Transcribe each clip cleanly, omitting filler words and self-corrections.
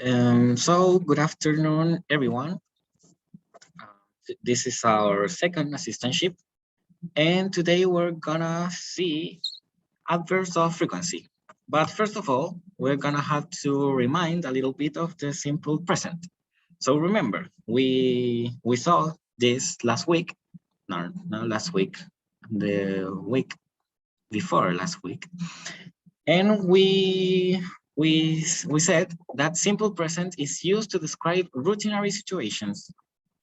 So good afternoon, everyone. This is our second assistantship, and today we're gonna see adverbs of frequency. But first of all, we're gonna have to remind a little bit of the simple present. So remember, we saw this last week, no, not last week, the week before last week, and we said that simple present is used to describe routinary situations,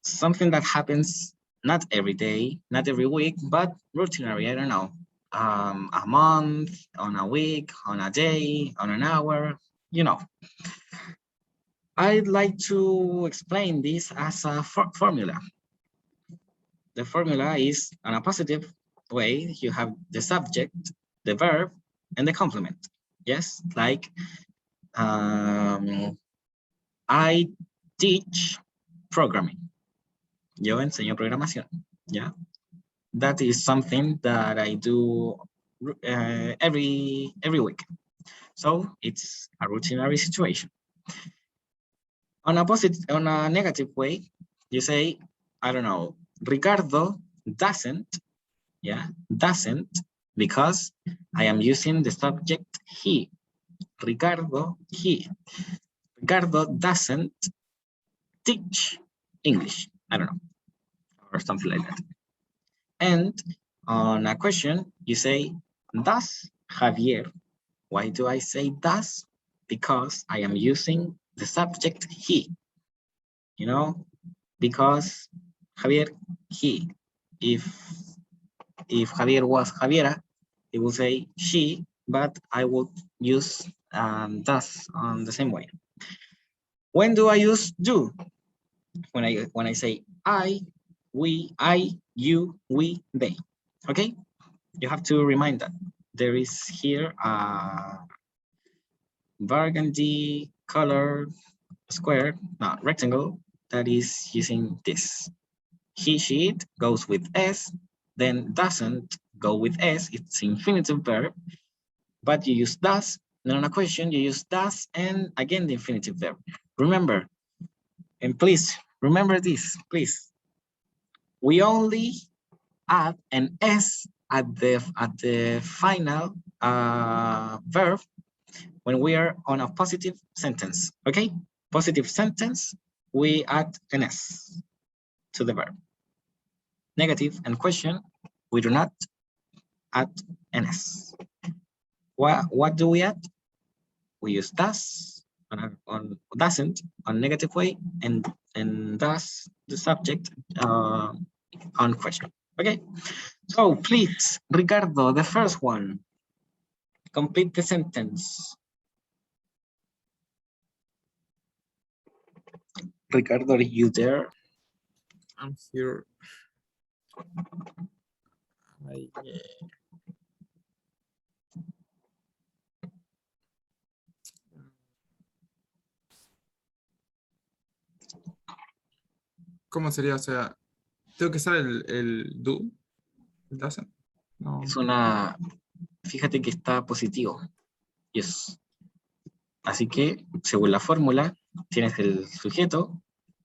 something that happens not every day, not every week, but routinary. I don't know, a month, on a week, on a day, on an hour, you know. I'd like to explain this as a formula. The formula is, in a positive way, you have the subject, the verb, and the complement. Yes, like I teach programming. Yo enseño programación. Yeah, that is something that I do every week. So it's a routinary situation. On a negative way, you say, I don't know, Ricardo doesn't, because I am using the subject he. Ricardo doesn't teach English. I don't know, or something like that. And on a question, you say, does Javier? Why do I say does? Because I am using the subject he, because Javier, he. If Javier was Javiera, it will say she, but I would use does on the same way. When do I use do? When I say I, we, you, we, they. Okay, you have to remind that there is here a burgundy color square, not rectangle, that is using this. He, she, it goes with S, then doesn't go with S, it's infinitive verb, but you use does, and on a question, you use does, and again, the infinitive verb. Remember, and please, remember this, please. We only add an S at the final verb when we are on a positive sentence, okay? Positive sentence, we add an S to the verb. Negative and question, we do not add an S. What do we add? We use does on doesn't on negative way, and does the subject on question. Okay, so please, Ricardo, the first one, complete the sentence. Ricardo, are you there? I'm here. ¿Cómo sería? O sea, ¿tengo que usar el do? ¿El doesn't? No. Es una... Fíjate que está positivo. Yes. Así que, según la fórmula, tienes el sujeto,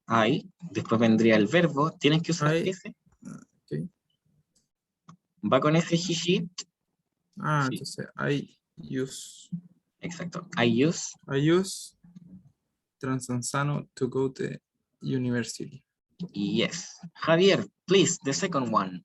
I, después vendría el verbo, tienes que usar ese. Okay. Va con ese he, she. Ah, sí. Entonces, I use. Exacto. I use Transansano to go to university. Yes. Javier, please, the second one.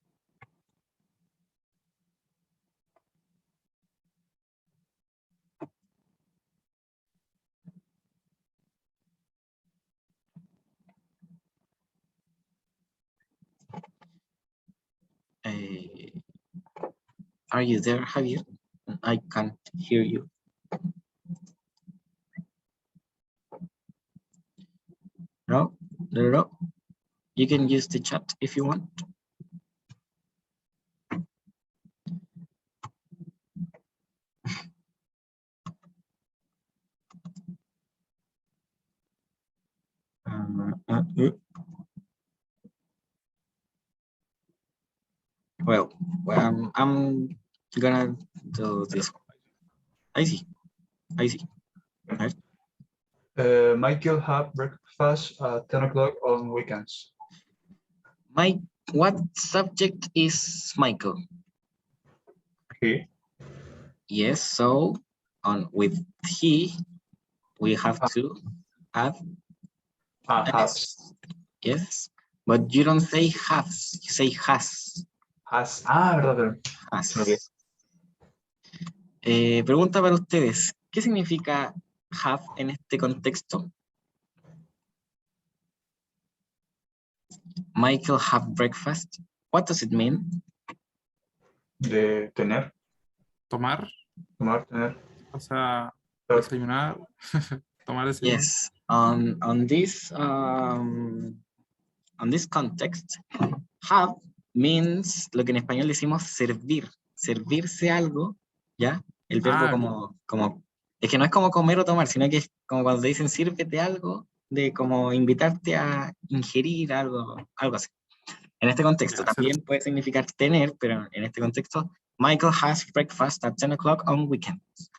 Are you there, Javier? I can't hear you. No? No. You can use the chat if you want. Well, I'm gonna do this one. I see. Right? Michael have breakfast at 10 o'clock on weekends. What subject is Michael? He. Yes, so on with he, we have to add Has. s. Yes, but you don't say has, you say has. Has. Verdad. Has. Okay. Pregunta para ustedes, ¿qué significa have en este contexto? Michael have breakfast. What does it mean? De tener. Tomar, Tener. o sea, Pero- desayunar, tomar desayuno. Yes, on this context, have means lo que en español decimos servir, servirse algo, ¿ya? El verbo como, es que no es como comer o tomar, sino que es como cuando te dicen sírvete algo, de como invitarte a ingerir algo así. En este contexto también puede significar tener, pero en este contexto, Michael has breakfast at 10 o'clock on weekends.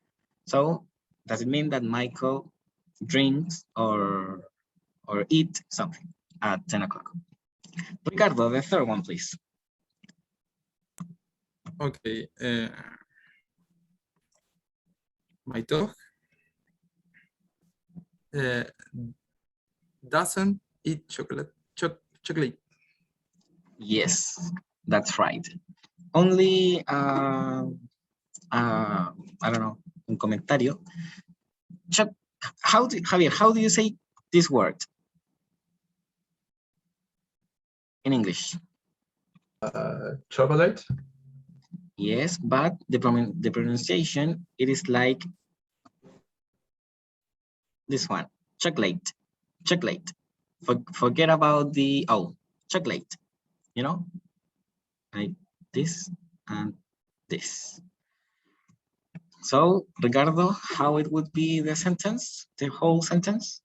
So, does it mean that Michael drinks or eat something at 10 o'clock? Ricardo, the third one, please. Okay. My dog doesn't eat chocolate. Chocolate. Yes, that's right. Only, I don't know, un comentario. Javier, how do you say this word in English? Chocolate. Yes, but the pronunciation, it is like this one, chocolate. Forget about the chocolate, you know, like this and this. So, Ricardo, how it would be the sentence, the whole sentence?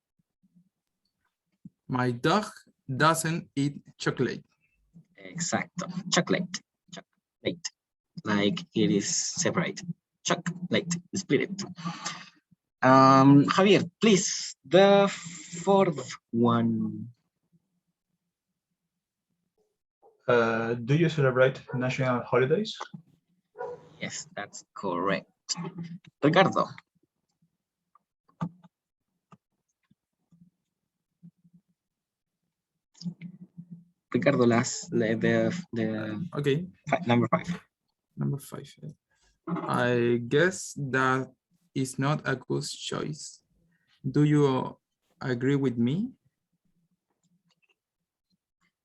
My dog doesn't eat chocolate. Exacto, chocolate, like it is separate, chocolate, split it. Javier, please, the fourth one. Do you celebrate national holidays? Yes, that's correct. Ricardo. Ricardo, Okay. Number 5. Number 5. I guess that is not a good choice. Do you agree with me?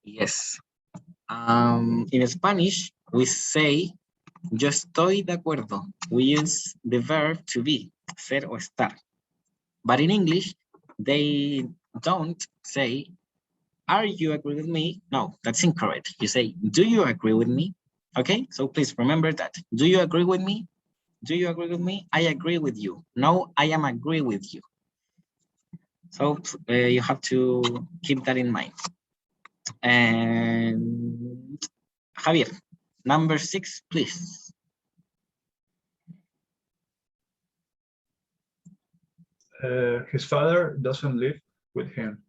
Yes. In Spanish, we say, yo estoy de acuerdo. We use the verb to be, ser o estar. But in English, they don't say, are you agree with me? No, that's incorrect. You say, do you agree with me? Okay, so please remember that. Do you agree with me? Do you agree with me? I agree with you. No, I am agree with you. So you have to keep that in mind. And Javier, number 6, please. His father doesn't live with him.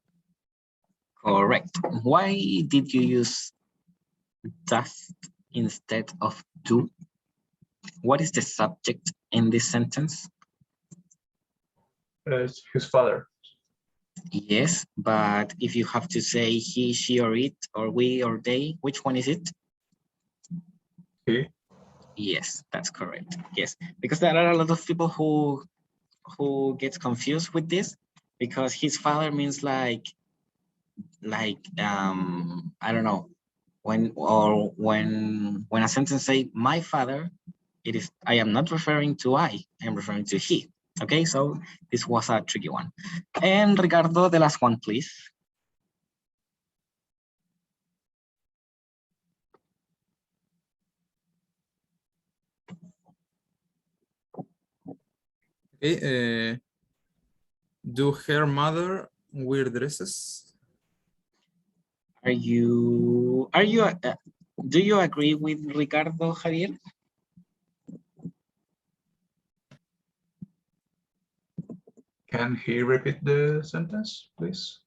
Correct. Why did you use does instead of do? What is the subject in this sentence? It's his father. Yes, but if you have to say he, she, or it, or we, or they, which one is it? He. Yes, that's correct. Yes, because there are a lot of people who gets confused with this, because his father means like I don't know, when a sentence say my father, it is, I am not referring to I am referring to he. Okay, so this was a tricky one. And Ricardo, the last one, please. Okay. Do her mother wear dresses? Do you agree with Ricardo, Javier? Can he repeat the sentence, please?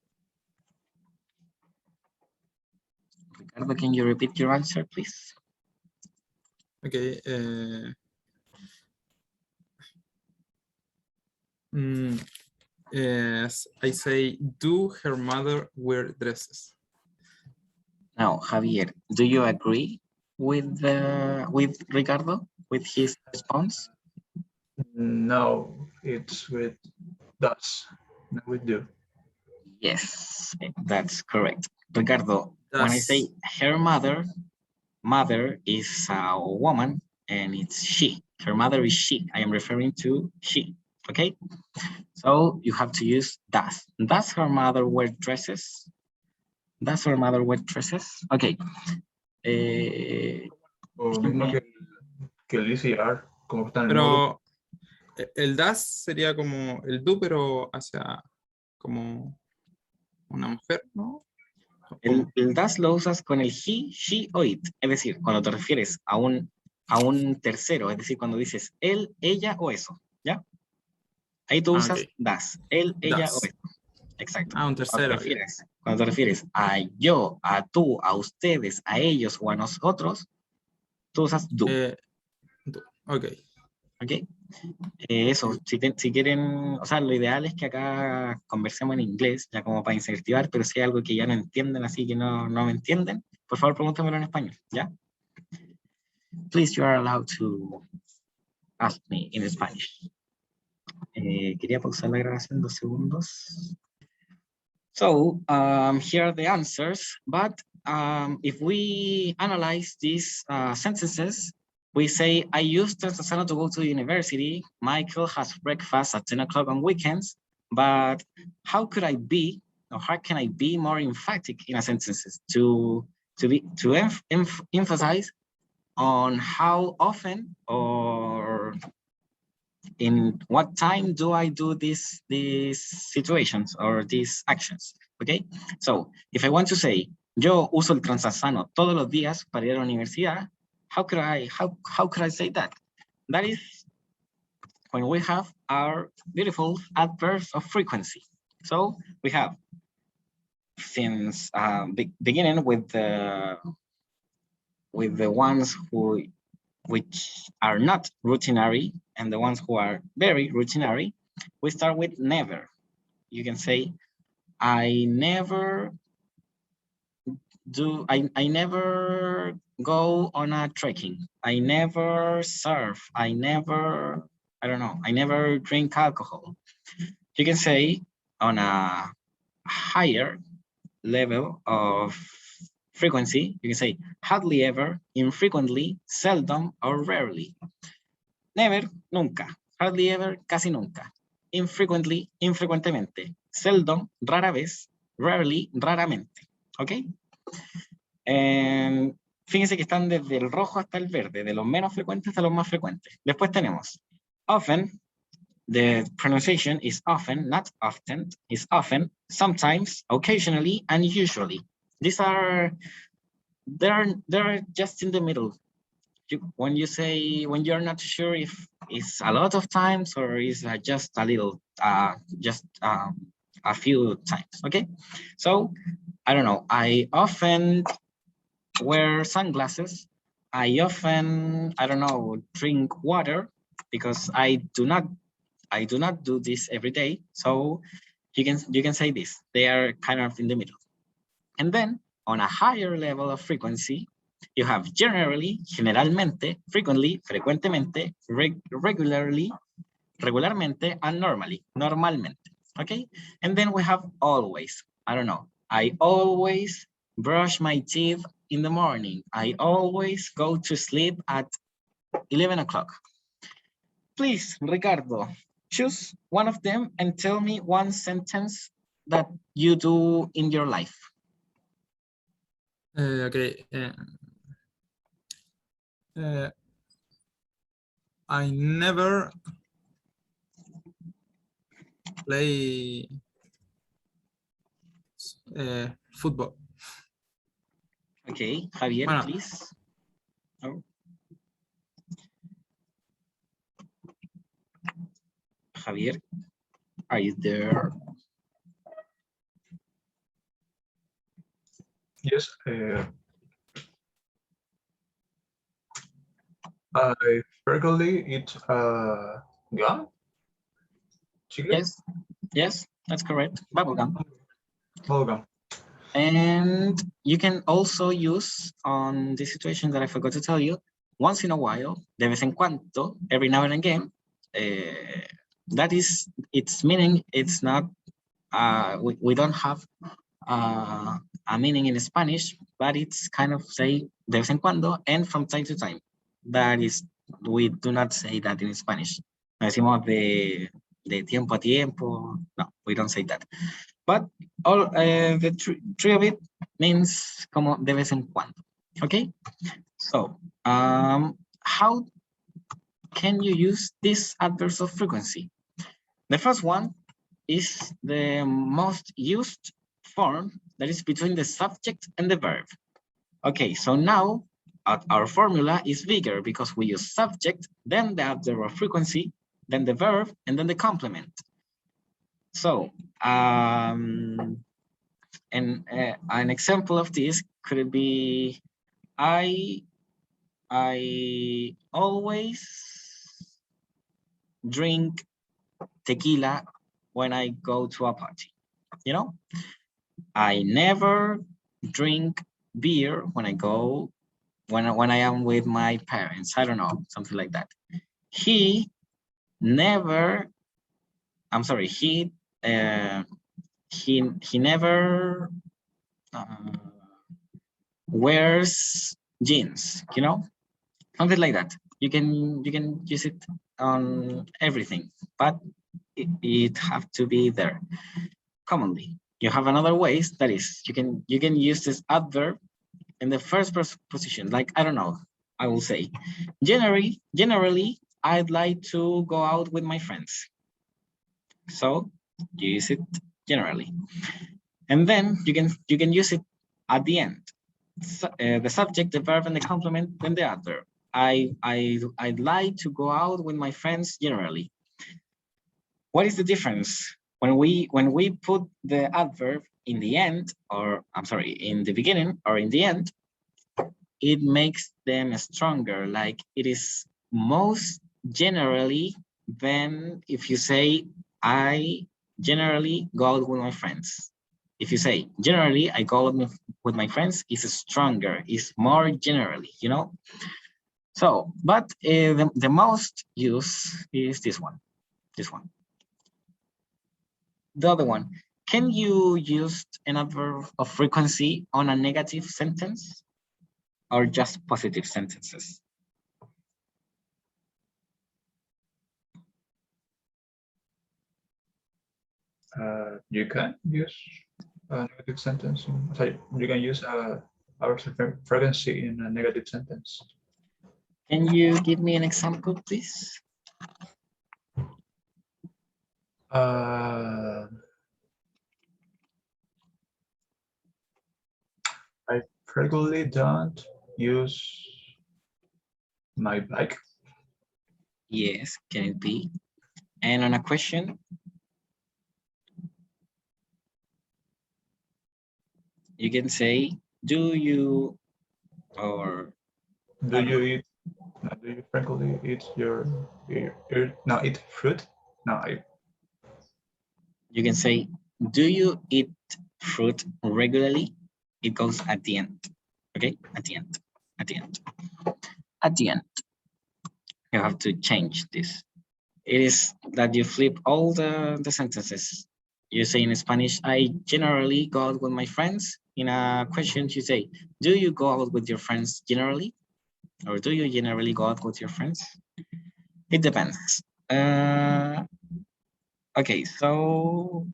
Ricardo, can you repeat your answer, please? Okay. Yes, I say, do her mother wear dresses? Now, Javier, do you agree with Ricardo, with his response? No, it's with does. No, we do. Yes, that's correct. Ricardo, when I say Does. her mother, mother is a woman and it's she. Her mother is she. I am referring to she. Okay? So you have to use does. Does her mother wear dresses? Does her mother wear dresses? Okay. O mismo que el ECR, como está en el módulo. Pero el does sería como el do, pero hacia como una mujer, ¿no? El does lo usas con el he, she o it. Es decir, cuando te refieres a un tercero, es decir, cuando dices él, ella o eso, ¿ya? Ahí tú usas Okay. does, él, ella o Does. eso. Exacto. Un tercero. Cuando te refieres a yo, a tú, a ustedes, a ellos o a nosotros, tú usas do. Do. Ok. ¿Ok? Eso, si quieren, o sea, lo ideal es que acá conversemos en inglés, ya como para incentivar, pero si hay algo que ya no entienden, así que no me entienden, por favor pregúntamelo en español, ¿ya? Please, you are allowed to ask me in Spanish. Quería pausar la grabación 2 segundos. So, here are the answers, but if we analyze these sentences, we say, I used Testosterone to go to university. Michael has breakfast at 10 o'clock on weekends, but how could I be, or how can I be more emphatic in a sentences to emphasize on how often or in what time do I do these situations or these actions? Okay, so if I want to say yo uso el Transasano todos los días para ir a la universidad, how could I say that? That is when we have our beautiful adverbs of frequency. So we have since beginning with the ones which are not routinary and the ones who are very routinary, we start with never. You can say, I never go on a trekking. I never surf. I never drink alcohol. You can say on a higher level of frequency, you can say hardly ever, infrequently, seldom, or rarely. Never, nunca. Hardly ever, casi nunca. Infrequently, infrecuentemente. Seldom, rara vez. Rarely, raramente. ¿Ok? Fíjense que están desde el rojo hasta el verde, de los menos frecuentes hasta los más frecuentes. Después tenemos often. The pronunciation is often, not often, is often, sometimes, occasionally, and usually. These are, they're just in the middle. When you're not sure if it's a lot of times or is just a little, a few times, okay? So, I don't know, I often wear sunglasses. I often, I don't know, drink water because I do not do this every day. So you can say this. They are kind of in the middle. And then on a higher level of frequency, you have generally, generalmente, frequently, frecuentemente, regularly, regularmente, and normally, normalmente. Okay? And then we have always. I don't know. I always brush my teeth in the morning. I always go to sleep at 11 o'clock. Please, Ricardo, choose one of them and tell me one sentence that you do in your life. Okay. I never play football. Okay, Javier, Bueno, please. Oh. Javier, Are you there? Yes. I frequently eat gum. Chicle? Yes, that's correct. Bubblegum. Bubblegum. And you can also use on the situation that I forgot to tell you, once in a while, de vez en cuando, every now and again, that is its meaning. It's not, we don't have a meaning in Spanish, but it's kind of say de vez en cuando and from time to time. That is, we do not say that in Spanish. No decimos de tiempo a tiempo. No, we don't say that. But all the three of it means como de vez en cuando. Okay. So how can you use this adverbs of frequency? The first one is the most used form that is between the subject and the verb. Okay, so now our formula is bigger because we use subject, then the adverb of frequency, then the verb, and then the complement. So, and an example of this could be, I always drink tequila when I go to a party. You know, I never drink beer when I go when I am with my parents. I don't know, something like that. He never. I'm sorry. He never wears jeans. You know, something like that. You can use it on everything, but it have to be there commonly. You have another ways, that is, you can use this adverb in the first position. Like, I don't know, I will say, generally, I'd like to go out with my friends. So you use it generally, and then you can use it at the end. So, the subject, the verb, and the complement, then the adverb. I'd like to go out with my friends generally. What is the difference? When we put the adverb in the end, or I'm sorry, in the beginning or in the end, it makes them stronger. Like, it is most generally than if you say, I generally go out with my friends. If you say, generally, I go out with my friends, it's stronger, it's more generally, you know? So, but the most use is this one. The other one, can you use an adverb of frequency on a negative sentence or just positive sentences? You can use a negative sentence. Sorry, you can use our frequency in a negative sentence. Can you give me an example, please? I frequently don't use my bike. Yes, can it be? And on a question? You can say, do you, or do you frequently eat eat fruit? No, you can say, do you eat fruit regularly? It goes at the end. Okay, at the end. You have to change this. It is that you flip all the sentences. You say in Spanish, I generally go out with my friends. In a question, you say, do you go out with your friends generally? Or do you generally go out with your friends? It depends. Okay, so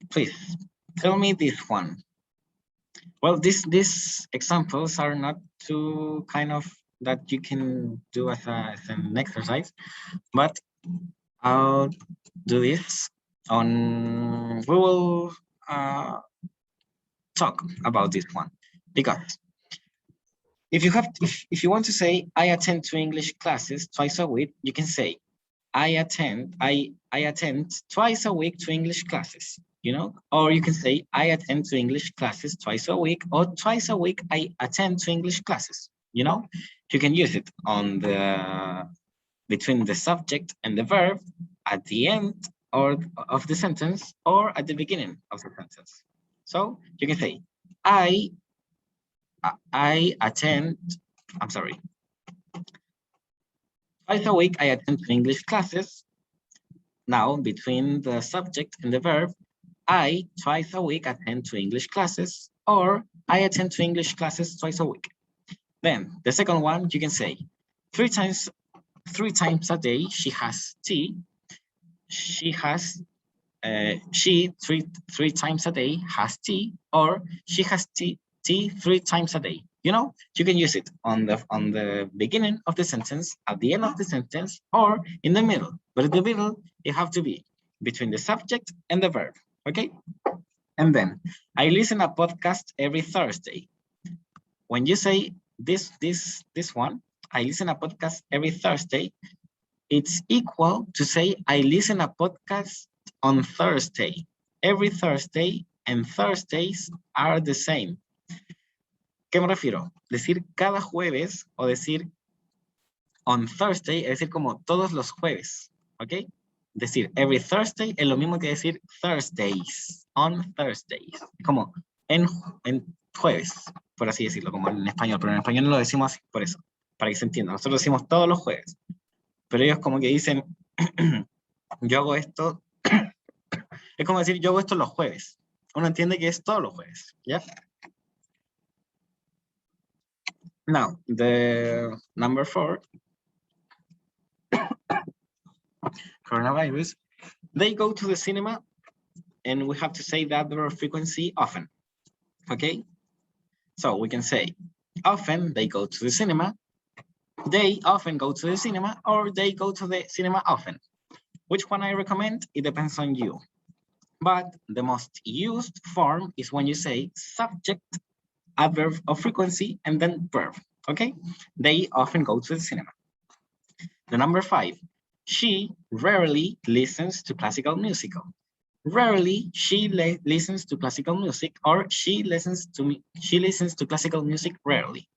please tell me this one. Well, these examples are not too kind of that you can do as an exercise, but I'll do this on, we will talk about this one, because if you want to say, I attend 2 English classes twice a week, you can say, I attend twice a week to English classes, you know, or you can say I attend to English classes twice a week, or twice a week I attend to English classes, you know. You can use it on the between the subject and the verb at the end or of the sentence or at the beginning of the sentence. So you can say I attend, I'm sorry, twice a week I attend to English classes. Now, between the subject and the verb, I twice a week attend to English classes, or I attend to English classes twice a week. Then the second one, you can say three times a day she has tea. She has three times a day has tea, or she has tea three times a day. You know, you can use it on the beginning of the sentence, at the end of the sentence, or in the middle. But in the middle, it have to be between the subject and the verb. Okay. And then I listen a podcast every Thursday. When you say this one, I listen a podcast every Thursday, it's equal to say I listen a podcast on Thursday. Every Thursday and Thursdays are the same. ¿Qué me refiero? Decir cada jueves o decir on Thursday es decir como todos los jueves, ¿ok? Decir every Thursday es lo mismo que decir Thursdays, on Thursdays. Como en jueves, por así decirlo, como en español, pero en español no lo decimos así, por eso, para que se entienda. Nosotros decimos todos los jueves, pero ellos como que dicen, yo hago esto, es como decir yo hago esto los jueves. Uno entiende que es todos los jueves, ¿ya? Now, the number 4, coronavirus, they go to the cinema, and we have to say that their frequency often, okay? So we can say, often they go to the cinema, they often go to the cinema, or they go to the cinema often. Which one I recommend? It depends on you. But the most used form is when you say subject, adverb of frequency, and then verb, okay? They often go to the cinema. The number 5, she rarely listens to classical music. Rarely she listens to classical music, or she listens to classical music rarely.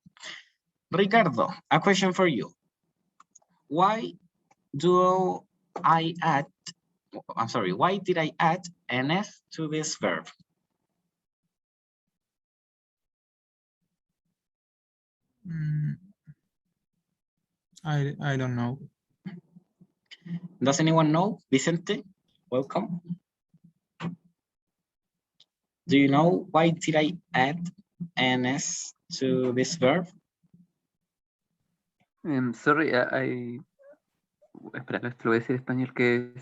Ricardo, a question for you. Why do I add, I'm sorry, why did I add ns to this verb? I don't know. Does anyone know? Vicente, welcome. Do you know why did I add ns to this verb? Sorry, espera, esto lo voy a decir en español, que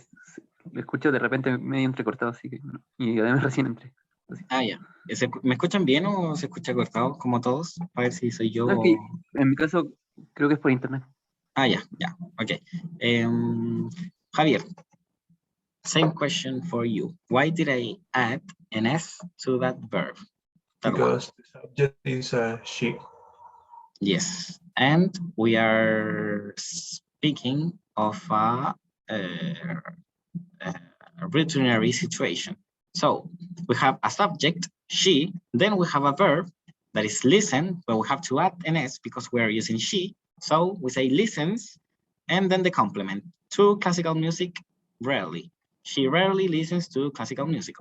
lo escucho de repente medio entrecortado, así que no, y además recién entré. Así. Ah, ya. ¿Me escuchan bien o se escucha cortado como todos? Para ver si soy yo. No, que en mi caso creo que es por internet. Ah, ya, ok. Javier, same question for you. Why did I add an S to that verb? Because the subject is she. Yes, and we are speaking of a routinary situation. So we have a subject, she, then we have a verb that is listen, but we have to add an S because we are using she. So we say listens, and then the complement. To classical music, rarely. She rarely listens to classical music,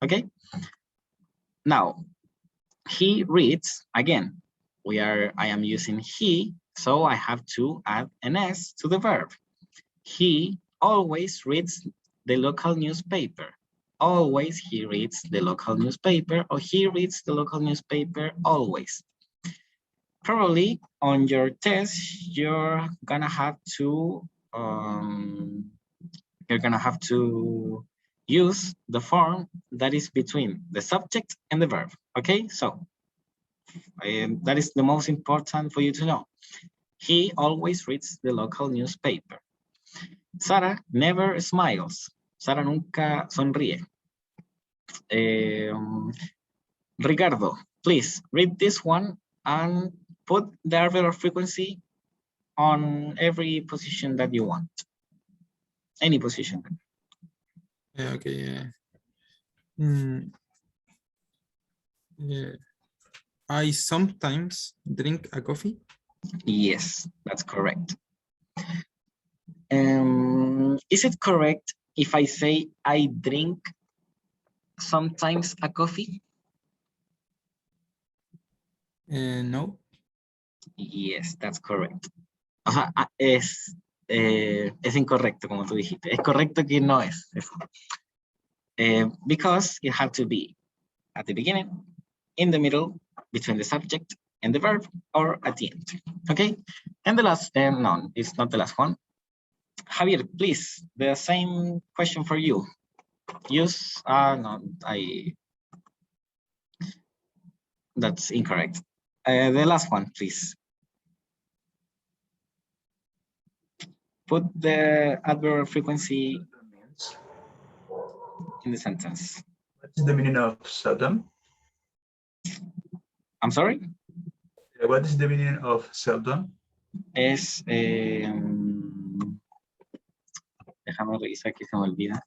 okay? Now, he reads, again, I am using he, so I have to add an S to the verb. He always reads the local newspaper. Always he reads the local newspaper, or he reads the local newspaper always. Probably on your test, you're gonna have to use the form that is between the subject and the verb. Okay, so that is the most important for you to know. He always reads the local newspaper. Sarah never smiles. Sara nunca sonríe. Ricardo, please read this one and put the adverb of frequency on every position that you want. Any position. Yeah, okay, yeah. Yeah. I sometimes drink a coffee. Yes, that's correct. Is it correct if I say I drink sometimes a coffee? No. Yes, that's correct. Ajá, es incorrecto, como tú dijiste. Es correcto que no es eso. Because it had to be at the beginning, in the middle, between the subject and the verb, or at the end. Okay? And the last, no, it's not the last one. Javier, please, the same question for you. Use, no, that's incorrect. The last one, please. Put the adverb frequency in the sentence. What is the meaning of seldom? I'm sorry? What is the meaning of seldom? Es, déjame revisar que se me olvida.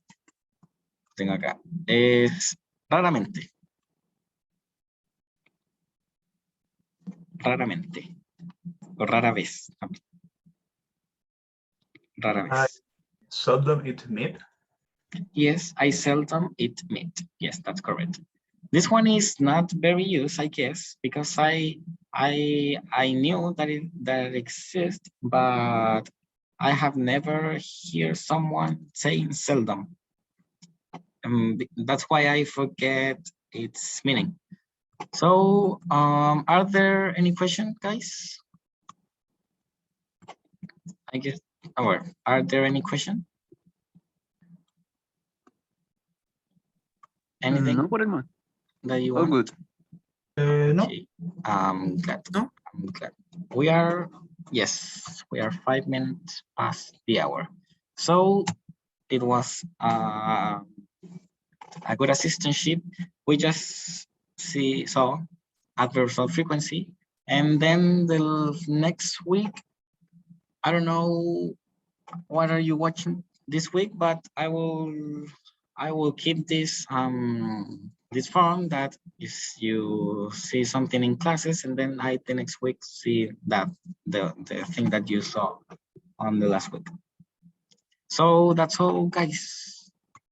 Tengo acá. Es raramente. Raramente. O rara vez. Rara vez. Seldom eat meat. Yes, I seldom eat meat. Yes, that's correct. This one is not very used, I guess, because I knew that it exists, but I have never heard someone saying seldom. That's why I forget its meaning. So, are there any questions, guys? I guess, or are there any questions? Anything No por el momento. that you All want? good. No. Okay. I'm glad. No? I'm glad. We are 5 minutes past the hour. So it was a good assistantship. We just saw adverbs of frequency, and then the next week, I don't know what are you watching this week, but I will keep this this form that if you see something in classes, and then the next week see that the thing that you saw on the last week. So that's all, guys.